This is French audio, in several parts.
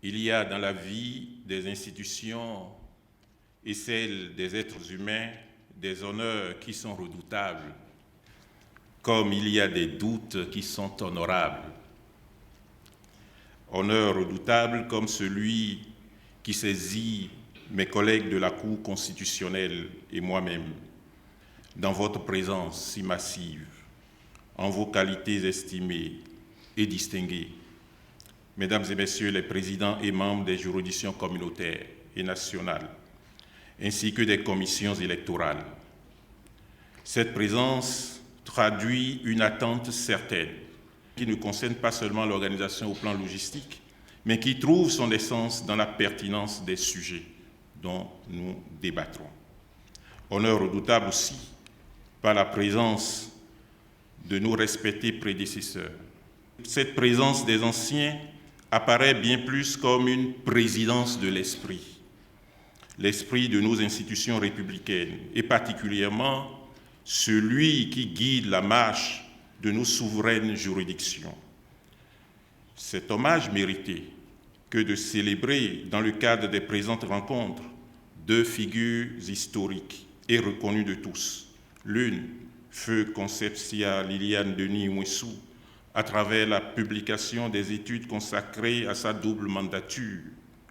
Il y a dans la vie des institutions et celle des êtres humains des honneurs qui sont redoutables, comme il y a des doutes qui sont honorables. Honneur redoutable comme celui qui saisit mes collègues de la Cour constitutionnelle et moi-même, dans votre présence si massive, en vos qualités estimées et distinguées, Mesdames et Messieurs les présidents et membres des juridictions communautaires et nationales, ainsi que des commissions électorales. Cette présence traduit une attente certaine qui ne concerne pas seulement l'organisation au plan logistique, mais qui trouve son essence dans la pertinence des sujets dont nous débattrons. Honneur redoutable aussi par la présence de nos respectés prédécesseurs. Cette présence des anciens apparaît bien plus comme une présidence de l'esprit de nos institutions républicaines, et particulièrement celui qui guide la marche de nos souveraines juridictions. Cet hommage mérité que de célébrer dans le cadre des présentes rencontres deux figures historiques et reconnues de tous. L'une, Feu Concepcia Liliane Denis Mouessou, à travers la publication des études consacrées à sa double mandature.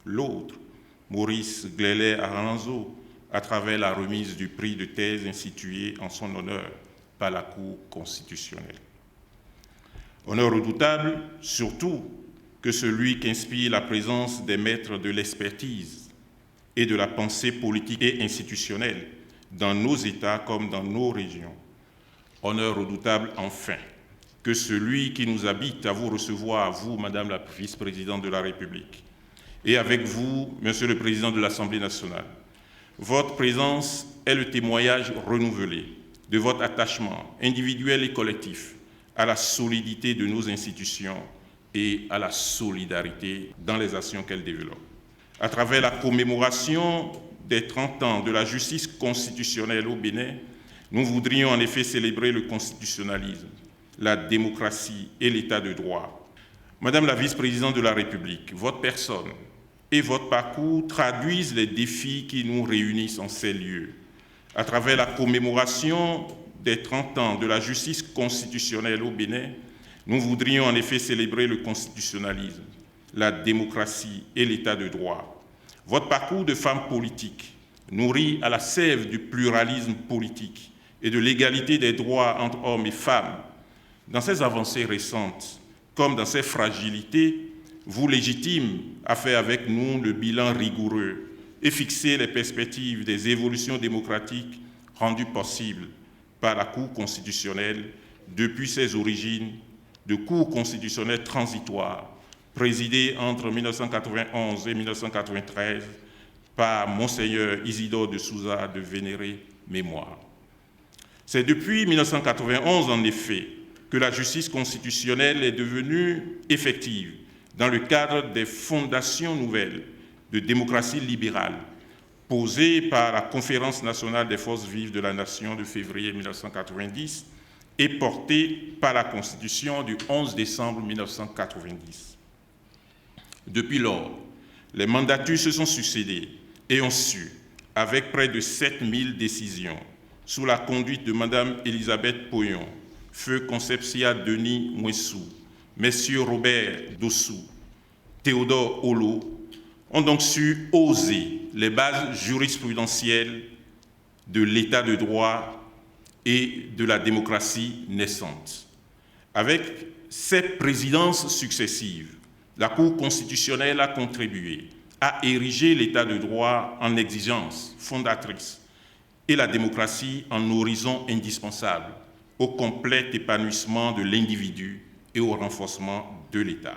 L'autre, Maurice Glélet Aranzo, à travers la remise du prix de thèse institué en son honneur par la Cour constitutionnelle. Honneur redoutable, surtout, que celui qu'inspire la présence des maîtres de l'expertise et de la pensée politique et institutionnelle dans nos États comme dans nos régions. Honneur redoutable, enfin, que celui qui nous habite à vous recevoir, vous, Madame la vice-présidente de la République, et avec vous, Monsieur le Président de l'Assemblée nationale. Votre présence est le témoignage renouvelé de votre attachement individuel et collectif à la solidité de nos institutions et à la solidarité dans les actions qu'elles développent. À travers la commémoration des 30 ans de la justice constitutionnelle au Bénin, nous voudrions en effet célébrer le constitutionnalisme, la démocratie et l'état de droit. Madame la vice-présidente de la République, votre personne et votre parcours traduisent les défis qui nous réunissent en ces lieux. À travers la commémoration des 30 ans de la justice constitutionnelle au Bénin, nous voudrions en effet célébrer le constitutionnalisme, la démocratie et l'état de droit. Votre parcours de femme politique, nourri à la sève du pluralisme politique et de l'égalité des droits entre hommes et femmes, dans ces avancées récentes, comme dans ces fragilités, vous légitime à faire avec nous le bilan rigoureux et fixer les perspectives des évolutions démocratiques rendues possibles par la Cour constitutionnelle depuis ses origines de Cour constitutionnelle transitoire, présidée entre 1991 et 1993 par Monseigneur Isidore de Souza de vénérée mémoire. C'est depuis 1991, en effet, que la justice constitutionnelle est devenue effective dans le cadre des fondations nouvelles de démocratie libérale posées par la Conférence nationale des forces vives de la nation de février 1990 et portées par la Constitution du 11 décembre 1990. Depuis lors, les mandatures se sont succédées et ont su, avec près de 7000 décisions, sous la conduite de Mme Elisabeth Poyon, Feu Concepcia Denis Mouessou, Messieurs Robert Dossou, Théodore Olo, ont donc su oser les bases jurisprudentielles de l'état de droit et de la démocratie naissante. Avec ces présidences successives, la Cour constitutionnelle a contribué à ériger l'état de droit en exigence fondatrice et la démocratie en horizon indispensable au complet épanouissement de l'individu et au renforcement de l'État.